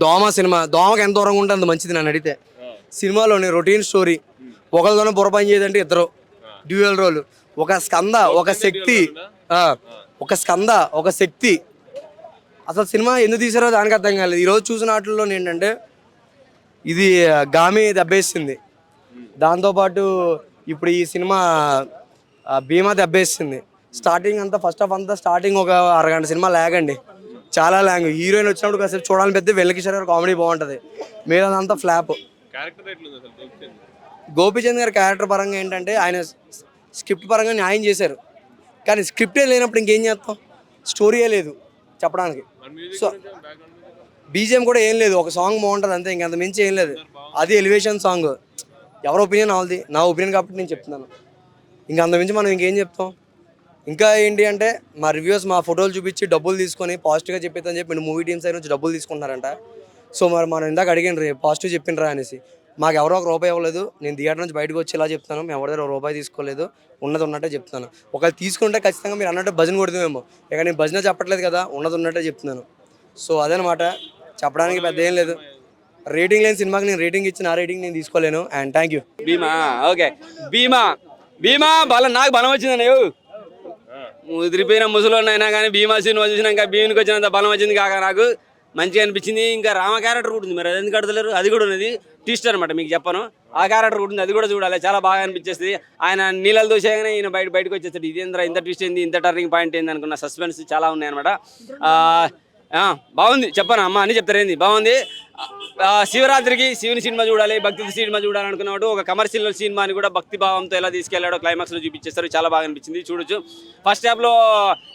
దోమ సినిమా దోమకి ఎంత దూరంగా ఉంటే అంత మంచిది నన్ను అడిగితే. సినిమాలోని రొటీన్ స్టోరీ, ఒకరితోనే బుర్ర పని చేయదంటే ఇద్దరు డ్యూయల్ రోల్, ఒక స్కంద ఒక శక్తి, ఒక స్కంద ఒక శక్తి. అసలు సినిమా ఎందుకు తీసారో దానికి అర్థం కాలేదు. ఈరోజు చూసిన వాటిల్లో ఏంటంటే ఇది గామి దెబ్బేసింది, దాంతోపాటు ఇప్పుడు ఈ సినిమా భీమా దెబ్బేసింది. స్టార్టింగ్ అంతా ఫస్ట్ హాఫ్ అంతా స్టార్టింగ్ ఒక అరగంట సినిమా లాగండి, చాలా లాంగ్. హీరోయిన్ వచ్చినప్పుడు కాసేపు చూడాలని పెద్ద వెల్లకిషోర్ గారు కామెడీ బాగుంటుంది, మీదంతా ఫ్లాప్. గోపీచంద్ గారి క్యారెక్టర్ పరంగా ఏంటంటే ఆయన స్క్రిప్ట్ పరంగా న్యాయం చేశారు, కానీ స్క్రిప్టే లేనప్పుడు ఇంకేం చేస్తాం, స్టోరీయే లేదు చెప్పడానికి. సో బీజిఎం కూడా ఏం లేదు, ఒక సాంగ్ బాగుంటుంది అంతే, ఇంకంత మించి ఏం లేదు. అది ఎలివేషన్ సాంగ్, ఎవరి ఒపీనియన్ వాళ్ళది, నా ఒపీనియన్ కాబట్టి నేను చెప్తున్నాను. ఇంక అంత మించి మనం ఇంకేం చెప్తాం. ఇంకా ఏంటి అంటే మా రివ్యూస్ మా ఫోటోలు చూపించి డబ్బులు తీసుకొని పాజిటివ్గా చెప్పేదని చెప్పి మూవీ టీమ్స్ అయిన నుంచి డబ్బులు తీసుకుంటున్నారంట. సో మరి మనం ఇందాక అడిగిన పాజిటివ్ చెప్పిండ్రా అనేసి, మాకు ఎవరో ఒక రూపాయి ఇవ్వలేదు. నేను థియేటర్ నుంచి బయటకు వచ్చి ఇలా చెప్తాను, మేము ఎవరి దగ్గర రూపాయి తీసుకోలేదు, ఉన్నది ఉన్నట్టే చెప్తాను. ఒకవేళ తీసుకుంటే ఖచ్చితంగా మీరు అన్నట్టు భజన కొడుతుందేమో, ఇక నేను భజన చెప్పట్లేదు కదా, ఉన్నది ఉన్నట్టే చెప్తున్నాను. సో అదనమాట, చెప్పడానికి పెద్ద ఏం లేదు. రేటింగ్ లేని సినిమాకి నేను రేటింగ్ ఇచ్చి నా రేటింగ్ నేను తీసుకోలేను. And thank you. Bhima okay, Bhima Bhima బలం, నాకు బలం వచ్చిందని ముదిరిపోయిన ముసలోనైనా కానీ భీమా సినిమా చూసినాక భీమునికి వచ్చినంత బలం వచ్చింది కాక నాకు మంచిగా అనిపించింది. ఇంకా రామ క్యారెక్టర్ కూడా ఉంది, మరి అది ఎందుకు కడతలేరు, అది కూడా ఉన్నది ట్విస్ట్ అనమాట, మీకు చెప్పను. ఆ క్యారెక్టర్ కూడా ఉంది, అది కూడా చూడాలి, చాలా బాగా అనిపించేస్తుంది. ఆయన నీళ్ళలు దోసేగానే ఈయన బయటకు వచ్చేస్తాడు, ఇదేంద్ర ఇంత ట్విస్ట్ ఏంది, ఇంత టర్నింగ్ పాయింట్ ఏంది అనుకున్న సస్పెన్స్ చాలా ఉన్నాయి అనమాట. బాగుంది, చెప్పను అమ్మ అని చెప్తారు ఏంది బాగుంది. శివరాత్రికి శివుని సినిమా చూడాలి, భక్తి సినిమా చూడాలనుకున్నాడు. ఒక కమర్షియల్ సినిమాని కూడా భక్తి భావంతో ఎలా తీసుకెళ్లాడో క్లైమాక్స్లో చూపించేస్తారు, చాలా బాగా అనిపించింది. చూడొచ్చు. ఫస్ట్ హాఫ్లో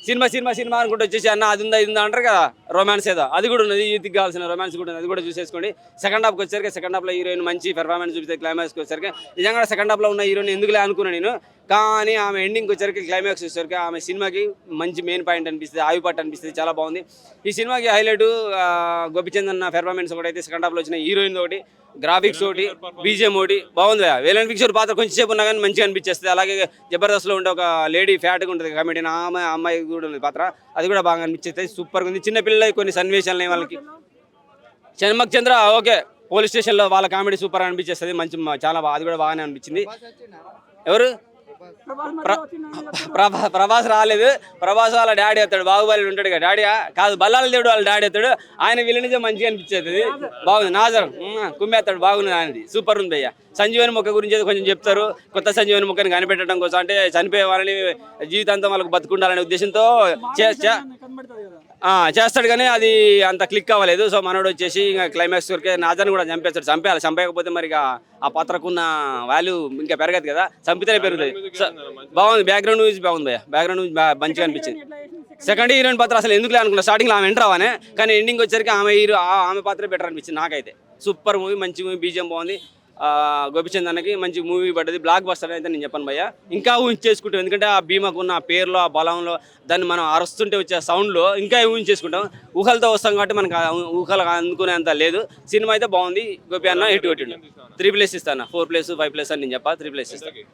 సినిమా అనుకుంటూ వచ్చేసి అన్న అది ఉందా ఇది ఉందా అంటారు కదా, రొమాన్స్ ఏదో అది కూడా ఉన్నది, యూత్కి కావాల్సిన రొమాన్స్ కూడా ఉంది, అది కూడా చూసేసుకోండి. సెకండ్ హాఫ్కి వచ్చేసరికి సెకండ్ హాఫ్లో హీరోయిన్ మంచి పెర్ఫార్మెన్స్ చూపిస్తే, క్లైమాక్స్కి వచ్చేసరికి నిజంగా సెకండ్ హాఫ్లో ఉన్న హీరోయిన్ ఎందుకులే అనుకున్నాను నేను, కానీ ఆమె ఎండింగ్కి వచ్చేసరికి క్లైమాక్స్ వచ్చేసరికి ఆమె సినిమాకి మంచి మెయిన్ పాయింట్ అనిపిస్తుంది, ఆయుపాటు అనిపిస్తుంది, చాలా బాగుంది. ఈ సినిమాకి హైలైట్ గోపిచంద్ అన్న పెర్ఫార్మెన్స్ ఒకటి అయితే, సెకండ్ హాఫ్లో వచ్చిన హీరోయిన్ ఒకటి, గ్రాఫిక్స్ ఒకటి, బీజిఎం ఒకటి బాగుంది. వేలన్ పిక్చర్ పాత్ర కొంచెం సేపు ఉన్నా కానీ మంచిగా అనిపించేస్తుంది. అలాగే జబర్దస్త్లో ఉండే ఒక లేడీ ఫ్యాట్గా ఉంటుంది కమెడియన్, అమ్మాయి కూడా ఉంది పాత్ర, అది కూడా బాగా అనిపించేస్తుంది, సూపర్గా ఉంది. చిన్నపిల్లలకి కొన్ని సన్నివేశాలు వాళ్ళకి. షణ్ముఖ్ చంద్ర ఓకే, పోలీస్ స్టేషన్లో వాళ్ళ కామెడీ సూపర్ అనిపించేస్తుంది, మంచి చాలా బాగా, అది కూడా బాగానే అనిపించింది. ఎవరు ప్రభాస్ రాలేదు, ప్రభాస్ వాళ్ళ డాడీ వస్తాడు, బాహుబలి ఉంటాడు కదా డాడీ, కాదు బల్లాల దేవుడు వాళ్ళ డాడీ వస్తాడు, ఆయన విలనిజం మంచిగా అనిపించేది, బాగుంది. నాజర్ కుమ్మేస్తాడు, బాగుంది, ఆయనది సూపర్ ఉంది భయ్య. సంజీవని మొక్క గురించి కొంచెం చెప్తారు, కొత్త సంజీవని మొక్కని కనిపెట్టడం కోసం, అంటే చనిపోయే వాళ్ళని జీవితాంతం వాళ్ళకి బతుకుండాలనే ఉద్దేశంతో చేస్తాడు, కానీ అది అంత క్లిక్ అవ్వలేదు. సో మనోడు వచ్చేసి ఇంకా క్లైమాక్స్ వరకే నాజర్ని కూడా చంపేయాలి, చంపేయకపోతే మరి ఆ పాత్రకున్న వాల్యూ ఇంకా పెరగదు కదా, చంపితేనే పెరుగుతుంది. బాగుంది, బ్యాక్గ్రౌండ్ మ్యూజిక్ బాగుంది భయ్య, బ్యాక్గ్రౌండ్ మ్యూజిక్ మంచిగా అనిపించింది. సెకండ్ హీరోయిన్ పాత్ర అసలు ఎందుకులే అనుకున్నా, స్టార్టింగ్లో ఆమె ఎంటర్ అవ్వనే, కానీ ఎండింగ్ వచ్చేసరికి ఆమె పాత్ర బెటర్ అనిపించింది నాకైతే. సూపర్ మూవీ, మంచి మూవీ, బీజిఎం బాగుంది. గోపిచంద్ అన్నకి మంచి మూవీ పడ్డది, బ్లాక్ బస్టర్ అయితే నేను చెప్పను భయ్య. ఇంకా ఊహించేసుకుంటాం, ఎందుకంటే ఆ భీమాకు ఉన్న పేరులో, ఆ బలంలో, దాన్ని మనం అరుస్తుంటే వచ్చే సౌండ్లో ఇంకా ఊహించేసుకుంటాం. ఊహలతో వస్తాం కాబట్టి మనకు ఊహలు అందుకునేంత లేదు. సినిమా అయితే బాగుంది. గోపి అన్న హిట్ కొట్టిండు. 3+ ఇస్తాను, 4+, 5+ అని నేను చెప్పా, 3+ ఇస్తాను.